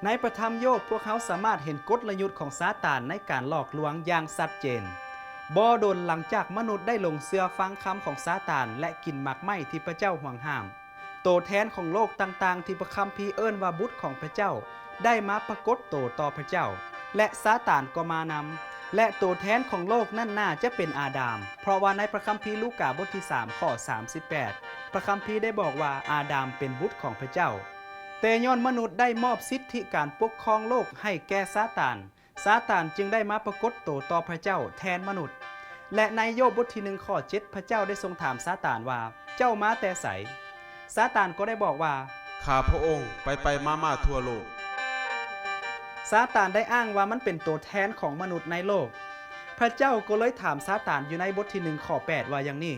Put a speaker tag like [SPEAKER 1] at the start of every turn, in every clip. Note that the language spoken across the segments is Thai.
[SPEAKER 1] ในพระธรรมโยบพวกเขาสามารถเห็นกลยุทธ์ของซาตานในการหลอกลวงอย่างชัดเจนบ่โดนหลังจากมนุษย์ได้ลงเชื่อฟังคำของซาตานและกินหมากไม้ที่พระเจ้าห่วงห้ามโตแทนของโลกต่างๆที่พระคัมภีร์เอิ้นว่าบุตรของพระเจ้าได้มาปรากฏโตต่อพระเจ้าและซาตานก็มานำและตัวแทนของโลกนั่นน่าจะเป็นอาดามเพราะว่าในพระคัมภีร์ลูกาบทที่3ข้อ38พระคัมภีร์ได้บอกว่าอาดามเป็นบุตรของพระเจ้าแต่ย้อนมนุษย์ได้มอบสิทธิการปกครองโลกให้แก่ซาตานจึงได้มาปรากฏโตต่อพระเจ้าแทนมนุษย์และในโยบบทที่1ข้อ7พระเจ้าได้ทรงถามซาตานว่าเจ้ามาแต่ไสซาตานก็ได้บอกว่า
[SPEAKER 2] ข้าพระองค์ไปมาทั่วโลก
[SPEAKER 1] ซาตานได้อ้างว่ามันเป็นตัวแทนของมนุษย์ในโลกพระเจ้าก็เลยถามซาตานอยู่ในบทที่1ข้อ8ว่าอย่างนี้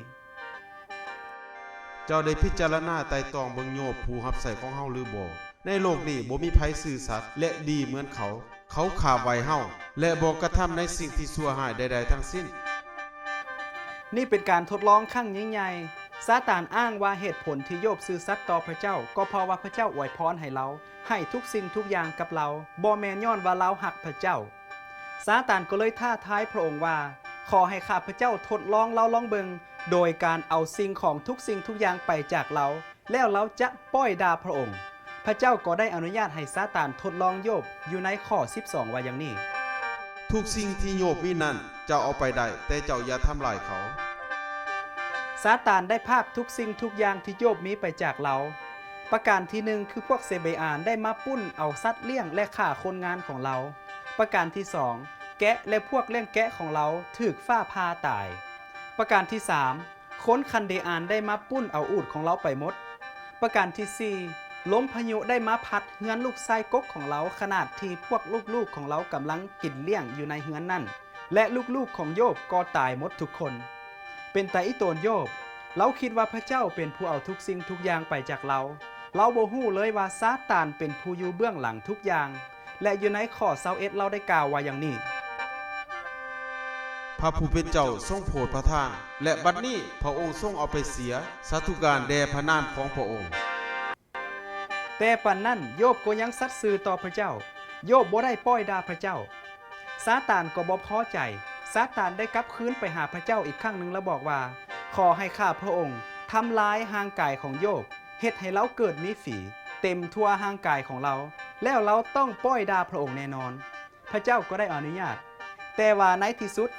[SPEAKER 2] เจ้าได้พิจารณาไต่ตองเบิ่งโยบผู้รับใช้ของเฮาหรือบ่ในโลกนี้บ่มีไผซื่อสัตย์และดีเหมือนเขาฆ่าไว้เฮาและบ่กระทำในสิ่งที่ชั่วร้ายใดๆทั้งสิ้น
[SPEAKER 1] นี่เป็นการทดลองครั้งยิ่งใหญ่ซาตานอ้างว่าเหตุผลที่โยบซื่อสัตย์ต่อพระเจ้าก็เพราะว่าพระเจ้าอวยพรให้เราให้ทุกสิ่งทุกอย่างกับเราบ่แม่นย้อนว่าเราหักพระเจ้าซาตานก็เลยท้าทายพระองค์ว่าขอให้ข้าพระเจ้าทดลองเราลองเบิงโดยการเอาสิ่งของทุกสิ่งทุกอย่างไปจากเราแล้วเราจะป้อยด่าพระองค์พระเจ้าก็ได้อนุญาตให้ซาตานทดลองโยบอยู่ในข้อ12ว่าอย่างนี้
[SPEAKER 2] ทุกสิ่งที่โยบมีนั้นเจ้าเอาไปได้แต่เจ้าอย่าทำลายเขา
[SPEAKER 1] ซาตานได้ภาคทุกสิ่งทุกอย่างที่โยบมีไปจากเราประการที่1คือพวกเซเบอานได้มาปุ้นเอาสัตว์เลี้ยงและฆ่าคนงานของเราประการที่2แกะและพวกเลี้ยงแกะของเราถูกฟ้าผ่าตายประการที่3คนคันเดอานได้มาปุ้นเอาอูฐของเราไปหมดประการที่4ลมพายุได้มาพัดเฮือนลูกชายกกของเราขนาดที่พวกลูกๆของเรากำลังกินเลี้ยงอยู่ในเฮือนนั่นและลูกๆของโยบก็ตายหมดทุกคนเป็นแต่อิโตนโยบเราคิดว่าพระเจ้าเป็นผู้เอาทุกสิ่งทุกอย่างไปจากเราบ่ฮู้เลยว่าซาตานเป็นผู้อยู่เบื้องหลังทุกอย่างและอยู่ในข้อ21เราได้กล่าวว่าอย่างนี้
[SPEAKER 2] พระผู้เป็นเจ้าทรงโปรดประทานและบัดนี้พระองค์ทรงเอาไปเสียสาธุการแด่พระนามของพระองค์
[SPEAKER 1] แต่ปันนั้นโยบก็ยังสัตย์ซื่อต่อพระเจ้าโยบบ่ได้ป้อยด่าพระเจ้าซาตานก็บ่พอใจซาตานได้กลับคืนไปหาพระเจ้าอีกครั้งหนึ่งแล้วบอกว่าขอให้ข้าพระองค์ทำลายห่างกายของโยบเฮ็ดให้เราเกิดมีฝีเต็มทั่วห่างกายของเราแล้วเราต้องป้อยด่าพระองค์แน่นอนพระเจ้าก็ได้อนุญาตแต่ว่าในที่สุด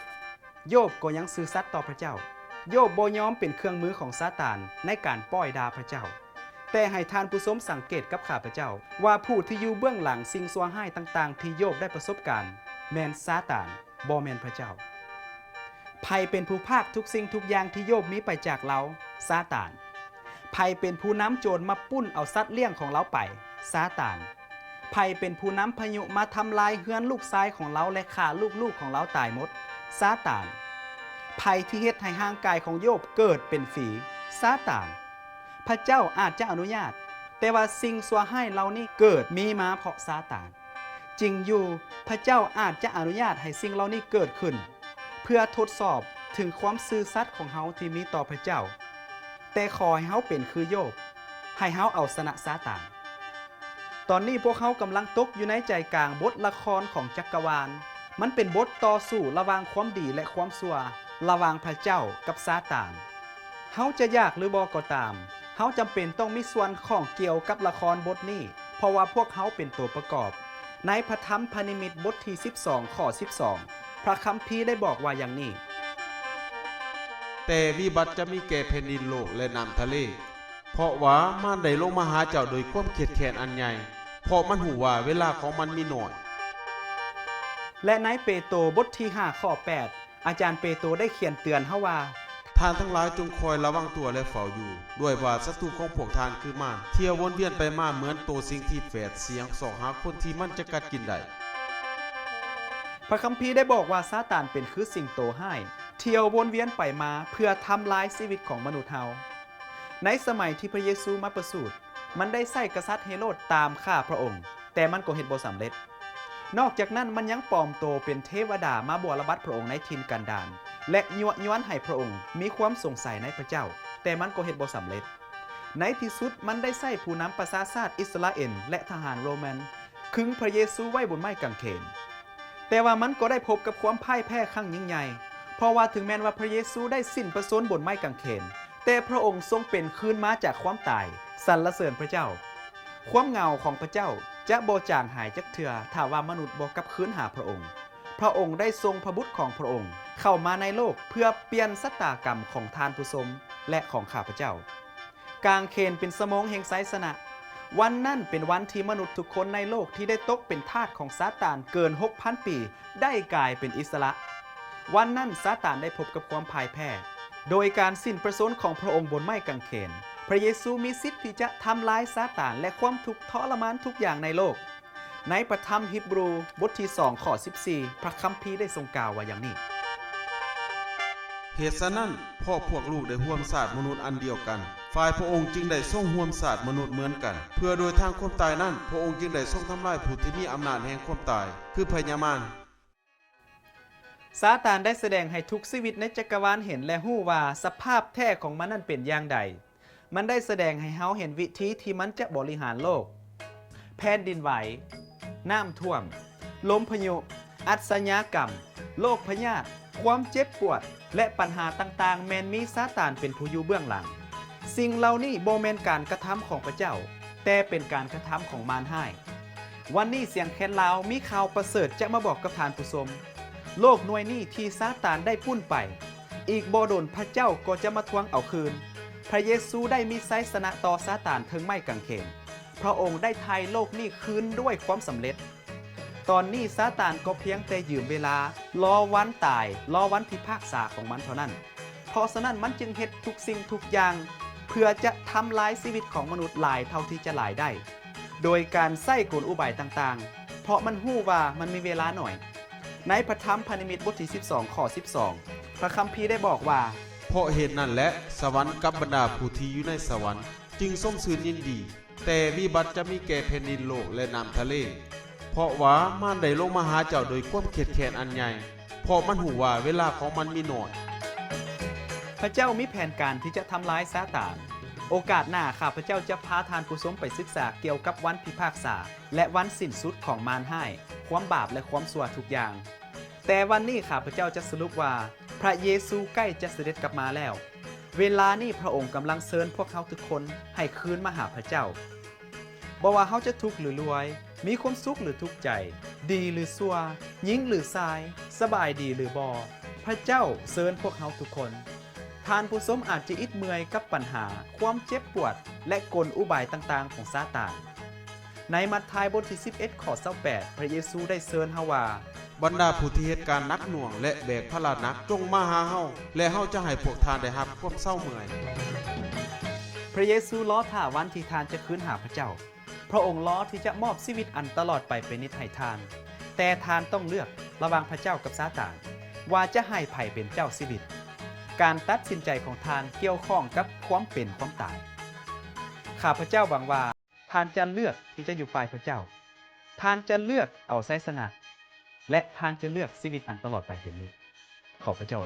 [SPEAKER 1] โยบก็ยังซื่อสัตย์ต่อพระเจ้าโยบบ่ยอมเป็นเครื่องมือของซาตานในการป้อยด่าพระเจ้าแต่ให้ท่านผู้ชมสังเกตกับข้าพเจ้าว่าผู้ที่อยู่เบื้องหลังสิ่งชั่วร้ายต่างๆที่โยบได้ประสบการณ์แม่นซาตานบ่แม่นพระเจ้าไผเป็นผู้พากทุกสิ่งทุกอย่างที่โยบมีไปจากเราซาตานไผเป็นผู้นำโจรมาปุ้นเอาสัตว์เลี้ยงของเราไปซาตานไผเป็นผู้นำพายุมาทำลายเฮือนลูกชายของเราและฆ่าลูกๆของเราตายหมดซาตานไผที่เฮ็ดให้ห่างกายของโยบเกิดเป็นฝีซาตานพระเจ้าอาจจะอนุญาตแต่ว่าสิ่งชั่วร้ายเหล่านี้เกิดมีมาเพราะซาตานจริงอยู่พระเจ้าอาจจะอนุญาตให้สิ่งเหล่านี้เกิดขึ้นเพื่อทดสอบถึงความซื่อสัตย์ของเฮาที่มีต่อพระเจ้าแต่ขอให้เฮาเป็นคือโยบให้เฮาเอาชนะซาตานตอนนี้พวกเขากำลังตกอยู่ในใจกลางบทละครของจักรวาลมันเป็นบทต่อสู้ระหว่างความดีและความชั่วระหว่างพระเจ้ากับซาตานเฮาจะยากหรือบ่ก็ตามเฮาจำเป็นต้องมีส่วนข้องเกี่ยวกับละครบทนี้เพราะว่าพวกเฮาเป็นตัวประกอบในพระธรรมพนิมิตบทที่12ข้อ12พระคัมภีร์ได้บอกว่าอย่างนี้
[SPEAKER 2] แต่วิบัติจะมีแก่แผ่นดินโลกและน้ำทะเลเพราะว่ามันได้ลงมาหาเจ้าโดยความเข็ดแค้นอันใหญ่เพราะมันหูว่าเวลาของมันมีน้อย
[SPEAKER 1] และในเปโตรบทที่5ข้อ8อาจารย์เปโตรได้เขียนเตือนเฮาว่า
[SPEAKER 2] ท่านทั้งหลายจงคอยระวังตัวและเฝ้าอยู่ด้วยว่าศัตรูของพวกท่านคือมารเที่ยววนเวียนไปมาเหมือนโตสิ่งที่แฝดเสียงสอกหาคนที่มันจะกัดกินได้
[SPEAKER 1] พระคัมภีร์ได้บอกว่าซาตานเป็นคือสิ่งโตร้ายเที่ยววนเวียนไปมาเพื่อทำลายชีวิตของมนุษย์เฮาในสมัยที่พระเยซูมาประสูติมันได้ใส่กษัตริย์เฮโรดตามฆ่าพระองค์แต่มันก็เฮ็ดบ่สำเร็จนอกจากนั้นมันยังปลอมตัวเป็นเทวดามาบวรบัดพระองค์ในถิ่นกันดารและยั่วย้อนให้พระองค์มีความสงสัยในพระเจ้าแต่มันก็เฮ็ดบ่สำเร็จในที่สุดมันได้ใส่ผู้นำประชาชาติอิสราเอลและทหารโรมัน ข ขึงพระเยซูไว้บนไม้กางเขนแต่ว่ามันก็ได้พบกับความพ่ายแพ้ครั้งยิ่งใหญ่เพราะว่าถึงแม้ว่าพระเยซูได้สิ้นพระชนม์บนไม้กางเขนแต่พระองค์ทรงเป็นคืนมาจากความตายสรรเสริญพระเจ้าความเงาของพระเจ้าจะบ่จางหายจักเทื่อถ้าว่ามนุษย์บ่กลับคืนหาพระองค์พระองค์ได้ทรงพระบุตรของพระองค์เข้ามาในโลกเพื่อเปลี่ยนชะตากรรมของทานผู้ชมและของข้าพเจ้ากางเขนเป็นสมองแห่งไสยสนะวันนั้นเป็นวันที่มนุษย์ทุกคนในโลกที่ได้ตกเป็นทาสของซาตานเกิน 6,000 ปีได้กลายเป็นอิสระวันนั้นซาตานได้พบกับความพ่ายแพ้โดยการสิ้นพระชนม์ของพระองค์บนไม้กางเขนพระเยซูมีสิทธิ์ที่จะทำลายซาตานและความทุกข์ทรมานทุกอย่างในโลกในพระธรรมฮีบรูบทที่2ข้อ14พระคัมภีร์ได้ทรงกล่าวไว้อย่างนี้
[SPEAKER 2] เหตุฉะนั้นพ่อพวกลูกได้ร่วมศาสตร์มนุษย์อันเดียวกันฝ่ายพระองค์จึงได้ทรงร่วมศาสตร์มนุษย์เหมือนกันเพื่อโดยทางความตายนั้นพระองค์จึงได้ทรงทำลายผู้ที่มีอำนาจแห่งความตายคือพญามาร
[SPEAKER 1] ซาตานได้แสดงให้ทุกชีวิตในจักรวาลเห็นและรู้ว่าสภาพแท้ของมันนั้นเป็นอย่างใดมันได้แสดงให้เฮาเห็นวิธีที่มันจะบริหารโลกแผ่นดินไหวน้ำท่วมลมพายุอัศญากรรมโรคพยาธิความเจ็บปวดและปัญหาต่างๆแม้นมีซาตานเป็นผู้อยู่เบื้องหลังสิ่งเหล่านี้บ่แม่นการกระทำของพระเจ้าแต่เป็นการกระทำของมารร้ายวันนี้เสียงแคนลาวมีข่าวประเสริฐจะมาบอกกับทานผู้ชมโลกหน่วยนี้ที่ซาตานได้ปุ้นไปอีกบ่โดนพระเจ้าก็จะมาทวงเอาคืนพระเยซูได้มีไสยชนะต่อซาตานถึงไม้กางเขนพระองค์ได้ไถ่โลกนี้คืนด้วยความสำเร็จตอนนี้ซาตานก็เพียงแต่ยืมเวลารอวันตายรอวันพิพากษาของมันเท่านั้นเพราะฉะนั้นมันจึงเฮ็ดทุกสิ่งทุกอย่างเพื่อจะทำลายชีวิตของมนุษย์หลายเท่าที่จะหลายได้โดยการใช้กลอุบายต่างๆเพราะมันฮู้ว่ามันมีเวลาหน่อยในพระธรรมพันธมิตรบทที่12ข้อ12พระคัมภีร์ได้บอกว่า
[SPEAKER 2] เพราะเหตุนั้นและสวรรค์กับบรรดาผู้ที่อยู่ในสวรรค์จึงทรงชื่นยินดีแต่วิบัติจะมีแก่แผ่นดินโลกและน้ำทะเลเพราะว่ามารได้ลงมาหาเจ้าโดยความเครียดแค้นอันใหญ่เพราะมันหูว่าเวลาของมันมีน้อย
[SPEAKER 1] พระเจ้ามีแผนการที่จะทำลายซาตานโอกาสหน้าข้าพระเจ้าจะพาทานผู้ชมไปศึกษาเกี่ยวกับวันพิพากษาและวันสิ้นสุดของมารร้ายความบาปและความชั่วทุกอย่างแต่วันนี้ข้าพเจ้าจะสรุปว่าพระเยซูใกล้จะเสด็จกลับมาแล้วเวลานี้พระองค์กำลังเชิญพวกเขาทุกคนให้คืนมาหาพระเจ้าบ่ว่าเขาจะทุกข์หรือรวยมีความสุขหรือทุกข์ใจดีหรือชั่วหญิงหรือชายสบายดีหรือบ่พระเจ้าเชิญพวกเขาทุกคนทานผู้ชมอาจจะอิดเมื่อยกับปัญหาความเจ็บปวดและกลอุบายต่างๆของซาตานในมัทธิวบทที่11ข้อ28พระเยซูได้เชิญเฮาว่า
[SPEAKER 2] บรรดาผู้ที่เหตุการณ์หนักหน่วงและแบกภาระหนักจงมาหาเฮาและเฮาจะให้พวกทานได้รับความเศร้าเมื่อย
[SPEAKER 1] พระเยซูล้อท่าวันที่ทานจะคืนหาพระเจ้าพระองค์ล้อที่จะมอบชีวิตอันตลอดไปเป็นนิจให้ทานแต่ทานต้องเลือกระหว่างพระเจ้ากับซาตานว่าจะให้ไผเป็นเจ้าชีวิตการตัดสินใจของทานเกี่ยวข้องกับความเป็นความตายข้าพเจ้าหวังว่าทานจะเลือกที่จะอยู่ฝ่ายพระเจ้าทานจะเลือกเอาไสยชนะและทานจะเลือกชีวิตอันตลอดไปเป็นนี้ขอพระเจ้า